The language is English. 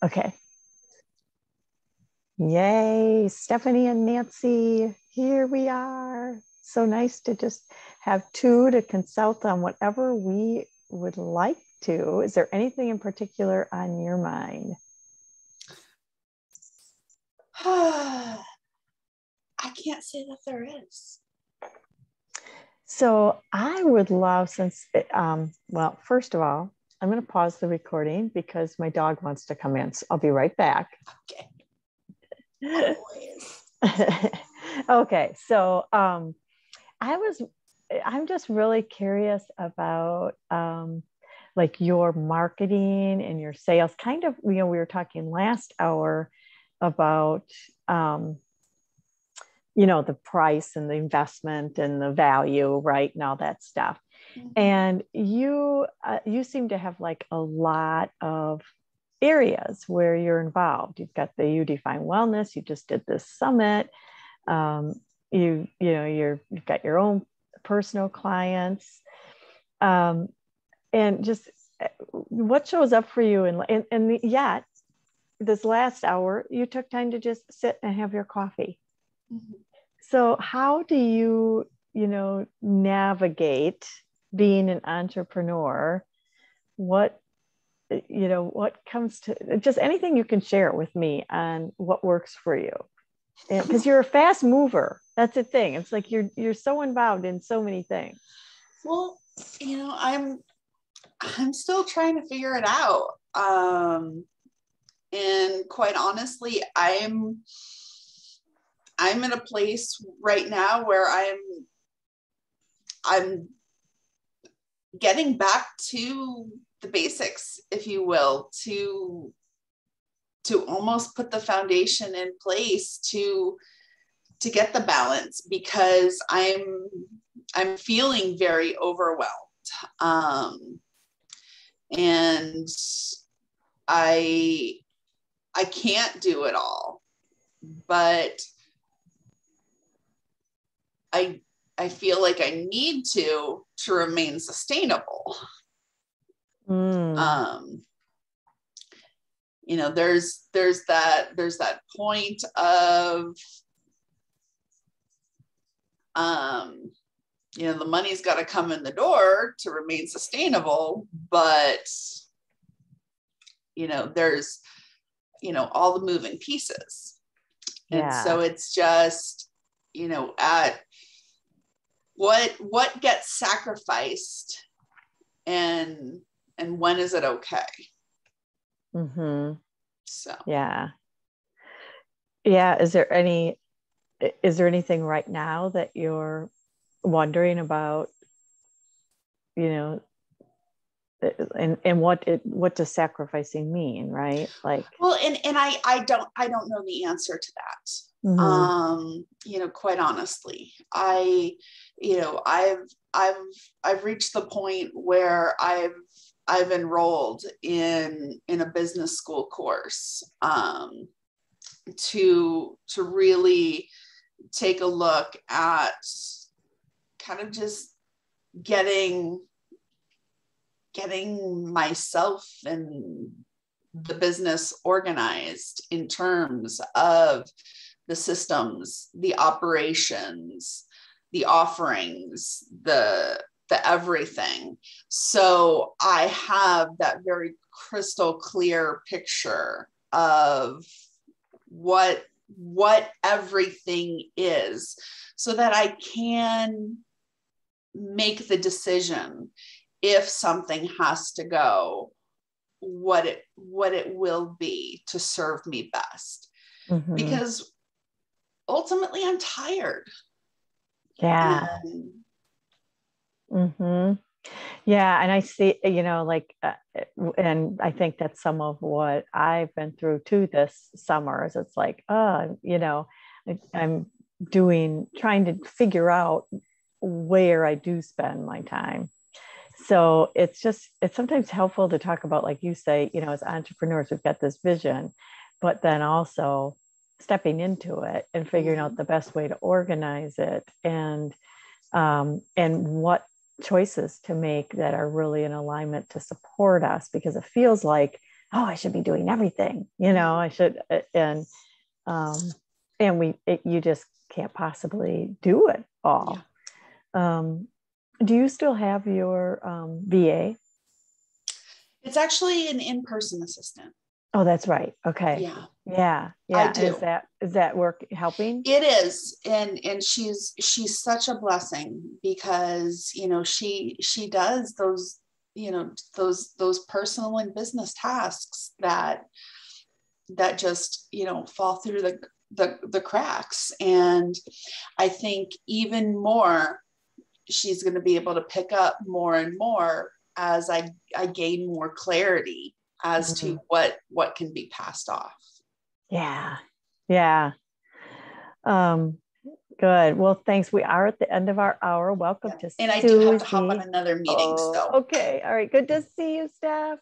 Okay. Yay, Stephanie and Nancy, here we are. So nice to just have two to consult on whatever we would like to. Is there anything in particular on your mind? I can't say that there is. So I would love, well, first of all, I'm going to pause the recording because my dog wants to come in. So I'll be right back. Okay. Always. Okay. So I'm just really curious about like your marketing and your sales. Kind of, we were talking last hour about the price and the investment and the value, right? And all that stuff. Mm-hmm. And you seem to have like a lot of areas where you're involved. You've got the You Define Wellness. You just did this summit. You've got your own personal clients. And just what shows up for you and yet this last hour, you took time to just sit and have your coffee. Mm-hmm. So how do you, navigate being an entrepreneur? What comes to just anything you can share with me on what works for you? Because you're a fast mover. That's the thing. It's like you're so involved in so many things. Well, I'm still trying to figure it out. And quite honestly, I'm in a place right now where I'm getting back to the basics, if you will, to almost put the foundation in place to get the balance, because I'm feeling very overwhelmed. And I can't do it all, but I feel like I need to remain sustainable. There's that point of the money's got to come in the door to remain sustainable, but there's all the moving pieces. Yeah. And so it's just at what gets sacrificed and when is it okay? Mm-hmm. So yeah. Is there anything right now that you're wondering about, and what does sacrificing mean, right? Like, well, and I don't know the answer to that. Mm-hmm. Quite honestly, I've reached the point where I've enrolled in a business school course to really take a look at kind of just getting myself and the business organized in terms of the systems, the operations, the offerings, the everything. So I have that very crystal clear picture of what everything is, so that I can make the decision if something has to go, what it will be to serve me best. Mm-hmm. Because ultimately I'm tired. Yeah. Mm-hmm. Yeah. And I see, and I think that's some of what I've been through too this summer, is it's like, I'm trying to figure out where I do spend my time. So it's sometimes helpful to talk about, like you say, as entrepreneurs, we've got this vision, but then also stepping into it and figuring mm-hmm. out the best way to organize it and what choices to make that are really in alignment to support us, because it feels like oh, I should be doing everything, you know, I should, um, you just can't possibly do it all. Yeah. Do you still have your VA? It's actually an in-person assistant. Oh, that's right. Okay. Yeah. Yeah. I Yeah. do. Is that work helping? It is. And she's such a blessing because, you know, she does those, you know, those personal and business tasks that just, you know, fall through the cracks. And I think even more, she's going to be able to pick up more and more as I gain more clarity as to what can be passed off. Yeah. Yeah. Good. Well, thanks. We are at the end of our hour. Welcome to and I Susie. do have to hop on another meeting. So okay. All right. Good to see you, Steph.